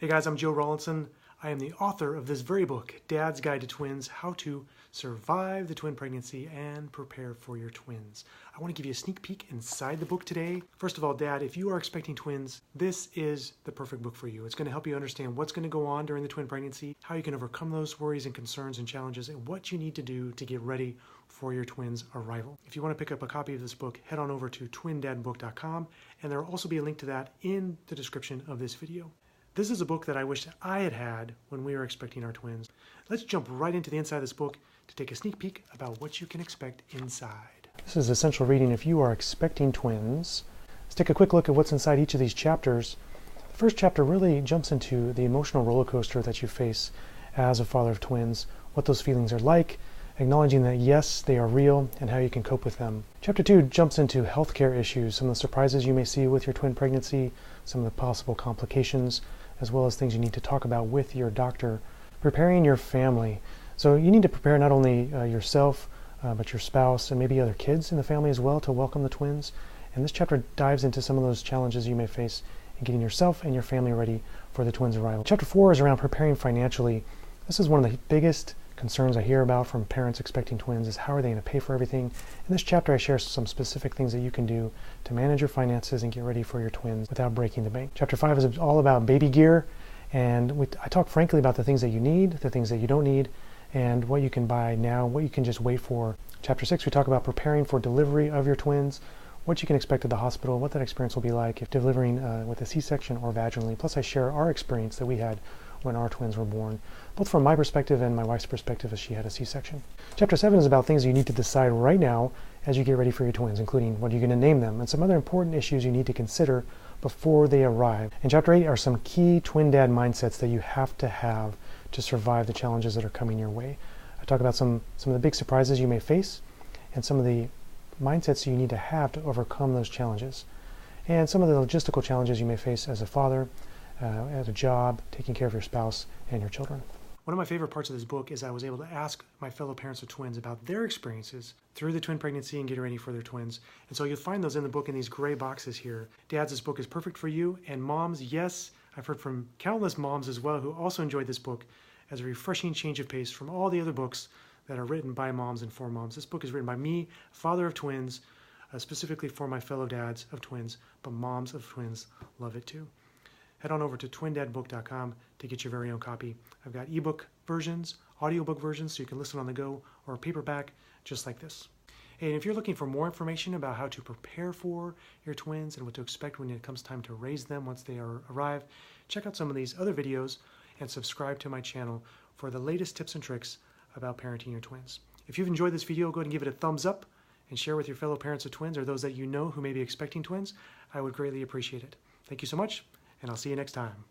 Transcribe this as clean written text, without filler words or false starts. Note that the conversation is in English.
Hey guys, I'm Joe Rawlinson. I am the author of this very book, Dad's Guide to Twins, How to Survive the Twin Pregnancy and Prepare for Your Twins. I want to give you a sneak peek inside the book today. First of all, Dad, if you are expecting twins, this is the perfect book for you. It's going to help you understand what's going to go on during the twin pregnancy, how you can overcome those worries and concerns and challenges, and what you need to do to get ready for your twins' arrival. If you want to pick up a copy of this book, head on over to twindadbook.com, and there will also be a link to that in the description of this video. This is a book that I wish I had had when we were expecting our twins. Let's jump right into the inside of this book to take a sneak peek about what you can expect inside. This is essential reading if you are expecting twins. Let's take a quick look at what's inside each of these chapters. The first chapter really jumps into the emotional roller coaster that you face as a father of twins, what those feelings are like, acknowledging that yes, they are real, and how you can cope with them. Chapter 2 jumps into healthcare issues, some of the surprises you may see with your twin pregnancy, some of the possible complications, as well as things you need to talk about with your doctor. Preparing your family. So you need to prepare not only yourself, but your spouse and maybe other kids in the family as well to welcome the twins. And this chapter dives into some of those challenges you may face in getting yourself and your family ready for the twins' arrival. Chapter 4 is around preparing financially. This is one of the biggest concerns I hear about from parents expecting twins is how are they going to pay for everything. In this chapter I share some specific things that you can do to manage your finances and get ready for your twins without breaking the bank. Chapter 5 is all about baby gear, and I talk frankly about the things that you need, the things that you don't need, and what you can buy now, what you can just wait for. Chapter 6 we talk about preparing for delivery of your twins, what you can expect at the hospital, what that experience will be like if delivering with a C-section or vaginally. Plus I share our experience that we had when our twins were born, both from my perspective and my wife's perspective as she had a C-section. Chapter 7 is about things you need to decide right now as you get ready for your twins, including what you're going to name them and some other important issues you need to consider before they arrive. And Chapter 8 are some key twin dad mindsets that you have to survive the challenges that are coming your way. I talk about some of the big surprises you may face and some of the mindsets you need to have to overcome those challenges, and some of the logistical challenges you may face as a father, at a job, taking care of your spouse and your children. One of my favorite parts of this book is I was able to ask my fellow parents of twins about their experiences through the twin pregnancy and getting ready for their twins. And so you'll find those in the book in these gray boxes here. Dads, this book is perfect for you. And moms, yes, I've heard from countless moms as well who also enjoyed this book as a refreshing change of pace from all the other books that are written by moms and for moms. This book is written by me, father of twins, specifically for my fellow dads of twins, but moms of twins love it too. Head on over to twindadbook.com to get your very own copy. I've got ebook versions, audiobook versions, so you can listen on the go, or paperback, just like this. And if you're looking for more information about how to prepare for your twins and what to expect when it comes time to raise them once they arrive, check out some of these other videos and subscribe to my channel for the latest tips and tricks about parenting your twins. If you've enjoyed this video, go ahead and give it a thumbs up and share with your fellow parents of twins or those that you know who may be expecting twins. I would greatly appreciate it. Thank you so much, and I'll see you next time.